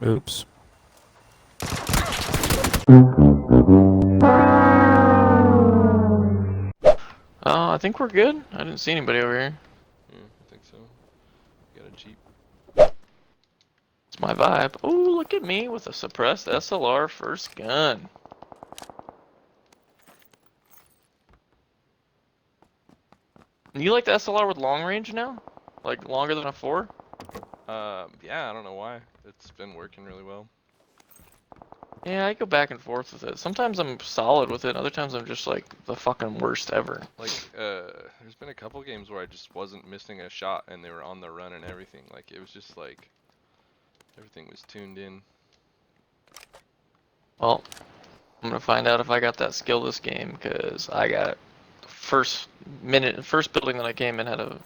Oops. I think we're good. I didn't see anybody over here. I think so. Got a Jeep. It's my vibe. Oh, look at me with a suppressed SLR first gun. You like the SLR with long range now? Like longer than a 4? Yeah, I don't know why. It's been working really well. Yeah, I go back and forth with it. Sometimes I'm solid with it, other times I'm just like the fucking worst ever. Like, there's been a couple games where I just wasn't missing a shot and they were on the run and everything. Like, it was just like, everything was tuned in. Well, I'm gonna find out if I got that skill this game, because I got it. First building that I came in had a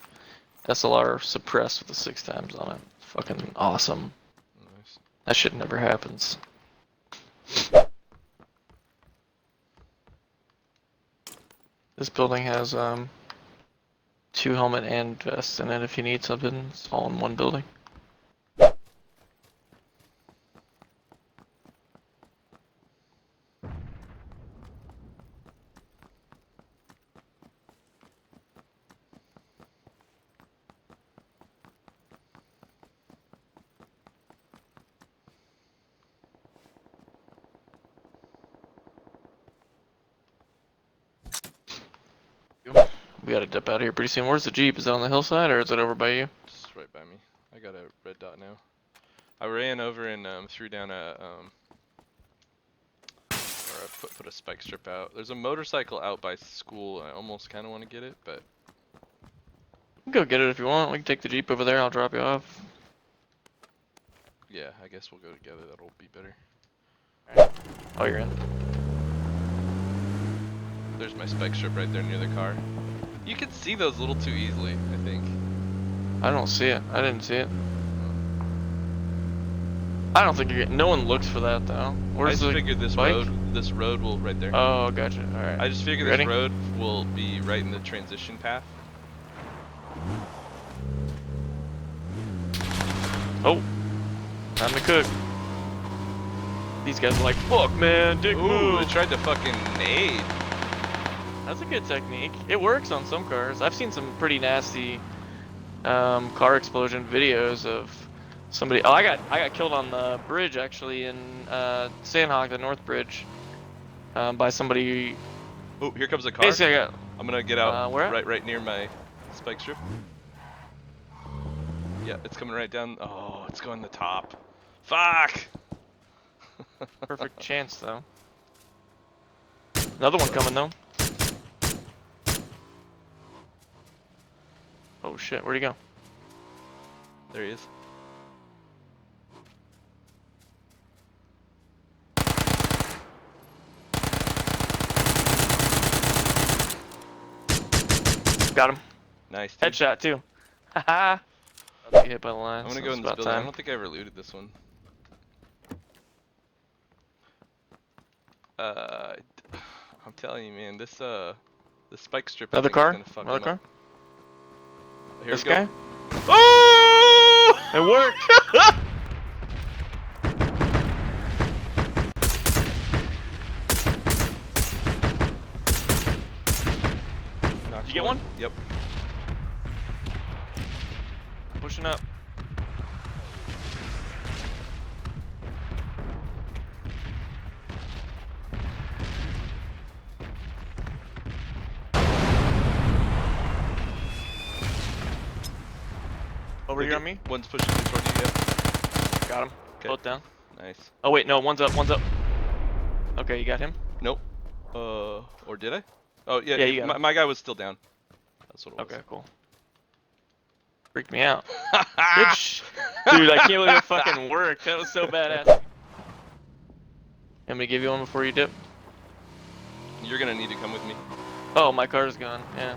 SLR suppressed with the 6 times on it. Fucking awesome. Nice. That shit never happens. This building has 2 helmet and vests in it if you need something. It's all in one building. We gotta dip out of here pretty soon. Where's the Jeep? Is it on the hillside or is it over by you? Just right by me. I got a red dot now. I ran over and threw down a or I put a spike strip out. There's a motorcycle out by school. I almost kind of want to get it, but You can go get it if you want. We can take the Jeep over there. I'll drop you off. yeah, I guess we'll go together. That'll be better. Oh, you're in. There's my spike strip right there near the car. You can see those a little too easily, I think. I don't see it. I didn't see it. I don't think you're getting. No one looks for that though. I just figured this bike? road will right there. Oh, gotcha. All right. I just figured Ready? this road will be right in the transition path. Oh, time to cook. These guys are like, fuck, man, dick Ooh, move. they tried to fucking nade. That's a good technique. It works on some cars. I've seen some pretty nasty car explosion videos of somebody. Oh, I got killed on the bridge actually in Sandhog, the North Bridge, by somebody. Oh, here comes a car. Basically, I got. I'm gonna get out Where? right near my spike strip. Yeah, it's coming right down. Oh, it's going the top. Fuck! Perfect chance though. Another one coming though. Oh shit, where'd he go? There he is. Got him. Nice. Dude. Headshot too. Haha. About to get hit by the line. I'm gonna so go it's in this about building. I time. don't think I ever looted this one. I'm telling you, man, this spike strip. Another I think car? Is gonna fuck Another him car? up. Here This we go. guy? Oh! It worked! Did you get one? Yep. Pushing up. Over here on me. One's pushing me toward you. Yep. Got him. Okay. Both down. Nice. Oh wait, no, one's up, one's up. Okay, you got him? Nope. Or did I? Oh yeah. Yeah, you got him. my guy was still down. That's what it was. Okay, cool. Freaked me out. Dude, I can't believe it fucking worked. That was so badass. Want me to give you one before you dip? You're gonna need to come with me. Oh, my car's gone. Yeah.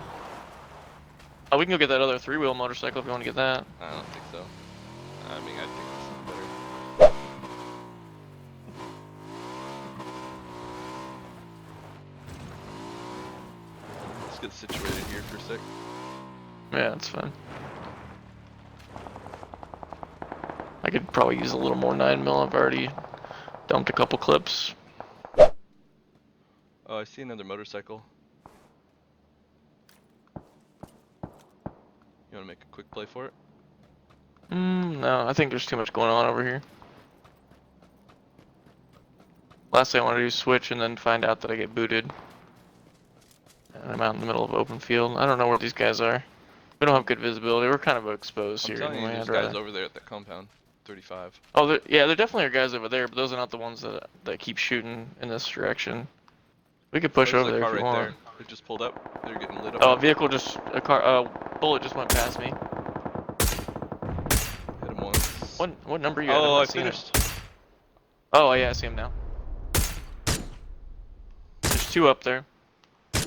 Oh, we can go get that other 3-wheel motorcycle if you want to get that. I don't think so. I mean, I think this is better. Let's get situated here for a sec. Yeah, that's fine. I I could probably use a little more 9mm. I've already dumped a couple clips. Oh, I see another motorcycle. You want to make a quick play for it? No, I think there's too much going on over here. Last thing I want to do is switch and then find out that I get booted. And I'm out in the middle of open field. I don't know where these guys are. We don't have good visibility. We're kind of exposed I'm here telling you, anyway. there's guys over there at that compound. 35. Oh, yeah, there definitely are guys over there, but those are not the ones that keep shooting in this direction. We could push There's over a there car if you right want. there. It just pulled up. They're getting lit up. Oh, bullet just went past me. Hit him once. What number are you at? Oh, I'm I not seeing it. finished. Oh, yeah, I see him now. There's two up there. I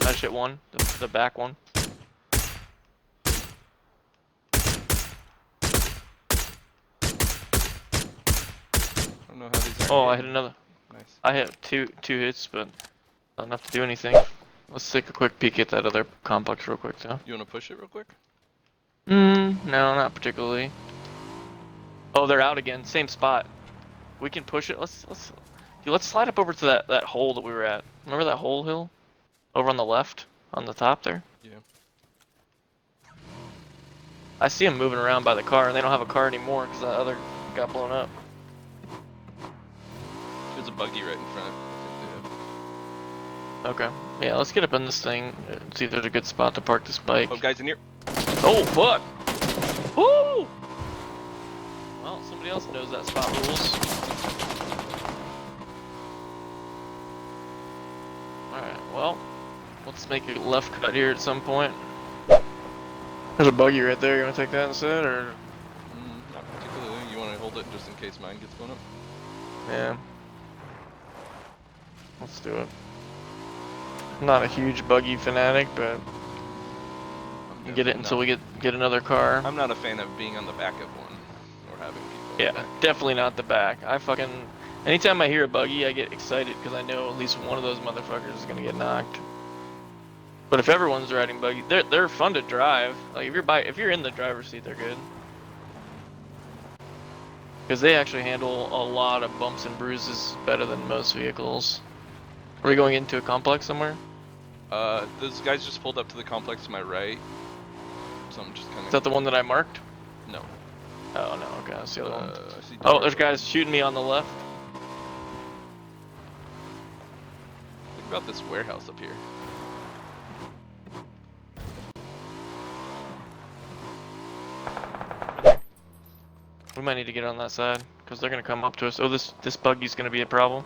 just hit one, the back one. I don't know how these are. Oh, I hit another. Nice. I hit two hits, but not enough to do anything. Let's take a quick peek at that other complex real quick, though. You want to push it real quick? No, not particularly. Oh, they're out again. Same spot. We can push it. Let's slide up over to that hole that we were at. Remember that hole hill? Over on the left, on the top there. Yeah. I see them moving around by the car, and they don't have a car anymore because that other got blown up. There's a buggy right in front. Okay. Yeah, let's get up in this thing. See if there's a good spot to park this bike. Oh, guys in here. Oh, fuck! Woo! Well, somebody else knows that spot rules. Alright, well, let's make a left cut here at some point. There's a buggy right there. You want to take that instead, or? Not particularly. You want to hold it just in case mine gets blown up? Yeah. Let's do it. I'm not a huge buggy fanatic, but we get it until we get another car. I'm not a fan of being on the back of one or having people. Yeah, definitely not the back. Anytime I hear a buggy, I get excited because I know at least one of those motherfuckers is gonna get knocked. But if everyone's riding buggy, they're fun to drive. Like if you're in the driver's seat, they're good. Because they actually handle a lot of bumps and bruises better than most vehicles. Are we going into a complex somewhere? Those guys just pulled up to the complex to my right. So I'm just kind of. Is that the one that I marked? No. Oh no, okay, that's the other one. I see Oh, there's guys shooting me on the left. Think about this warehouse up here. We might need to get on that side because they're gonna come up to us. Oh, this buggy's gonna be a problem.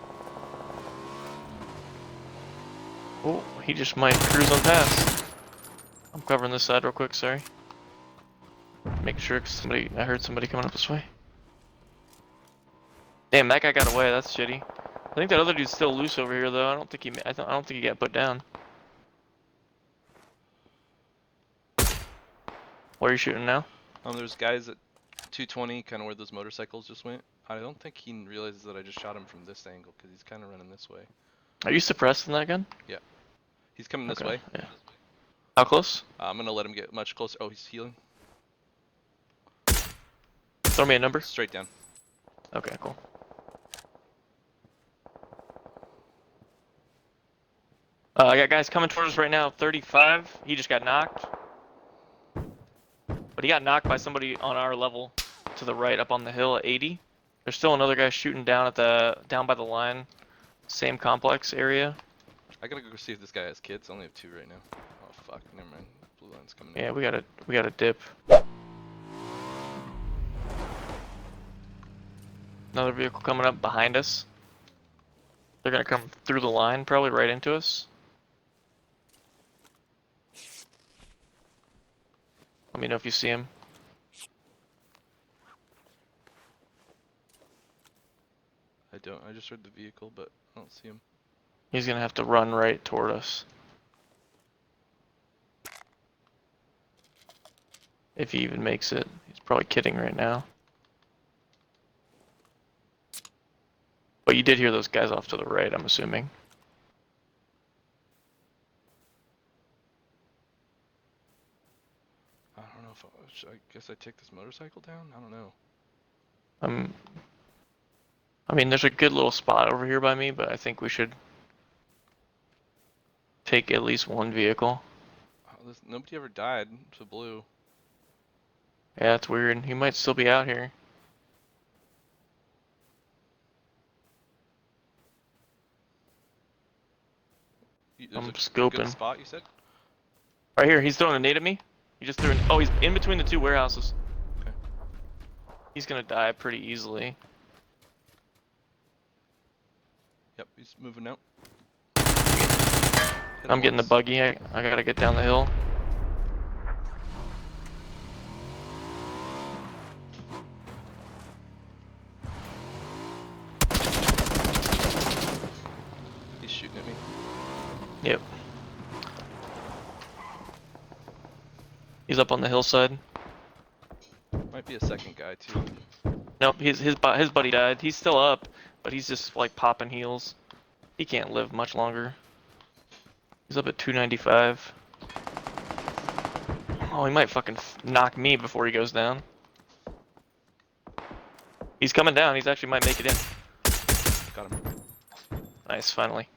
Oh, he just might cruise on past. I'm covering this side real quick. Sorry. Making sure I heard somebody coming up this way. Damn, that guy got away. That's shitty. I think that other dude's still loose over here, though. I don't think he got put down. Where are you shooting now? There's guys at 220, kind of where those motorcycles just went. I don't think he realizes that I just shot him from this angle because he's kind of running this way. Are you suppressed in that gun? Yeah. He's coming this way. Yeah. How close? I'm gonna let him get much closer. Oh, he's healing. Throw me a number. Straight down. Okay, cool. I got guys coming towards us right now. 35. He just got knocked. But he got knocked by somebody on our level to the right up on the hill at 80. There's still another guy shooting down by the line. Same complex area. I gotta go see if this guy has kids. I only have 2 right now. Oh fuck, never mind. Blue line's coming in. Yeah, we gotta dip. Another vehicle coming up behind us. They're gonna come through the line, probably right into us. Let me know if you see him. I don't. I just heard the vehicle, but I don't see him. He's gonna have to run right toward us. If he even makes it. He's probably kidding right now. But you did hear those guys off to the right, I'm assuming. I don't know if I guess I take this motorcycle down? I don't know. I mean, there's a good little spot over here by me, but I think we should take at least one vehicle. Oh, nobody ever died to blue. Yeah, it's weird. He might still be out here. There's I'm a good scoping. spot, you said? Right here, he's throwing a nade at me. He just threw an. Oh, he's in between the two warehouses. Okay. He's gonna die pretty easily. Yep, he's moving out. Hit I'm him getting the once. buggy. I gotta get down the hill. He's shooting at me. Yep. He's up on the hillside. Might be a second guy too. Nope, his buddy died. He's still up, but he's just like popping heals. He can't live much longer. He's up at 295. Oh, he might fucking knock me before he goes down. He's coming down. He's actually might make it in. Got him. Nice, finally.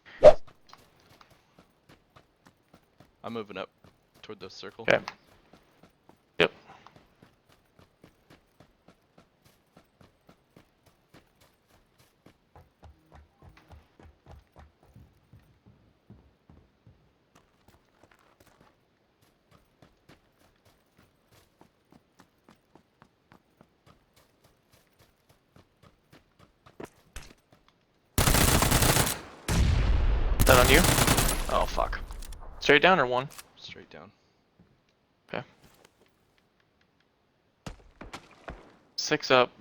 I'm moving up toward the circle. Okay. Yep. Is that on you? Oh, fuck. Straight down or one? Straight down. Okay. 6 up.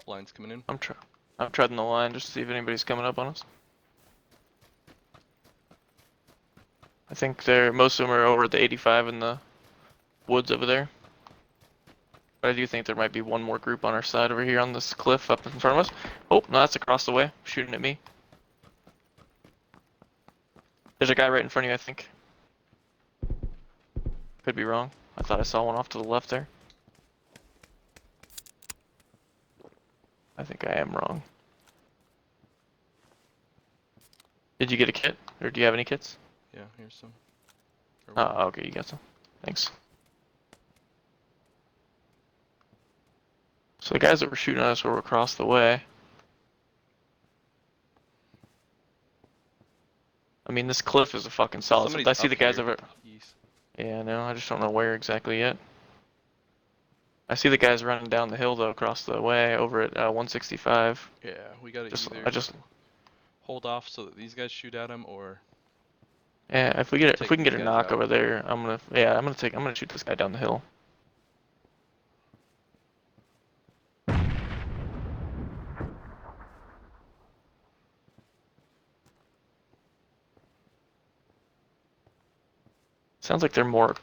Line's coming in. I'm treading the line just to see if anybody's coming up on us. I think most of them are over at the 85 in the woods over there. But I do think there might be one more group on our side over here on this cliff up in front of us. Oh, no, that's across the way, shooting at me. There's a guy right in front of you, I think. Could be wrong. I thought I saw one off to the left there. I think I am wrong. Did you get a kit? Or do you have any kits? Yeah, here's some. Oh, okay, you got some. Thanks. So the guys that were shooting at us were across the way. I mean, this cliff is a fucking solid. Somebody's I see up the guys here. over. East. Yeah, no, I just don't know where exactly yet. I see the guys running down the hill though, across the way, over at 165. Yeah, we gotta I either just, hold off so that these guys shoot at him, or yeah. If we get take a these guys knock out. over there, I'm gonna shoot this guy down the hill. Sounds like they're more.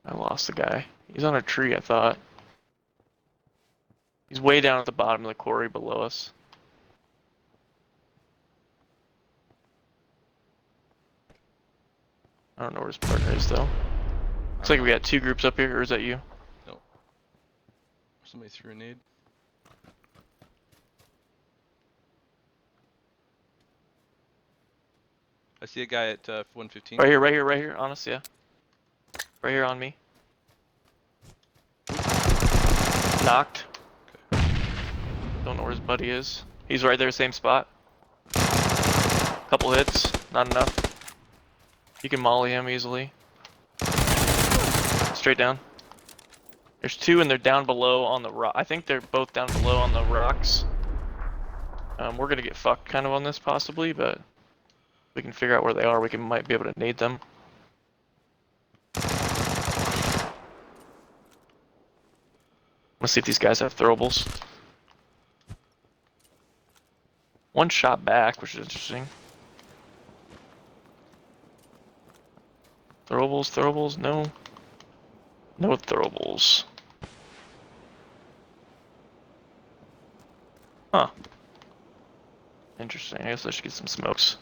I lost the guy. He's on a tree, I thought. He's way down at the bottom of the quarry below us. I don't know where his partner is though. Looks like we got 2 groups up here, or is that you? No. Somebody threw a nade. I see a guy at 115. Right here, honest, yeah. Right here on me. Knocked. Okay. Don't know where his buddy is. He's right there, same spot. Couple hits, not enough. You can molly him easily. Straight down. There's 2 and they're down below on the rock. I think they're both down below on the rocks. We're gonna get fucked kind of on this possibly, but we can figure out where they are. Might be able to nade them. Let's see if these guys have throwables. One shot back, which is interesting. Throwables, no. No throwables. Huh. Interesting, I guess I should get some smokes.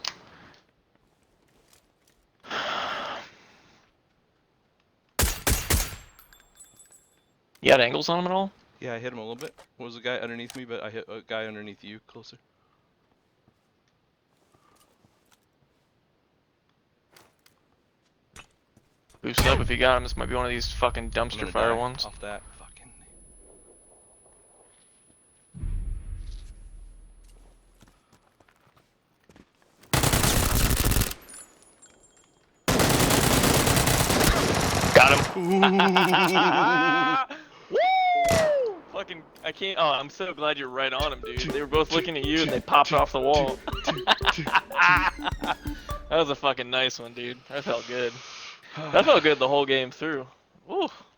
You had angles on him at all? Yeah, I hit him a little bit. What was a guy underneath me, but I hit a guy underneath you closer. Boost up if you got him. This might be one of these fucking I'm dumpster gonna fire die ones. off that. Fucking. Got him. Woo! Fucking, I can't. Oh, I'm so glad you're right on him, dude. They were both looking at you and they popped off the wall. That was a fucking nice one, dude. That felt good. That felt good the whole game through. Ooh.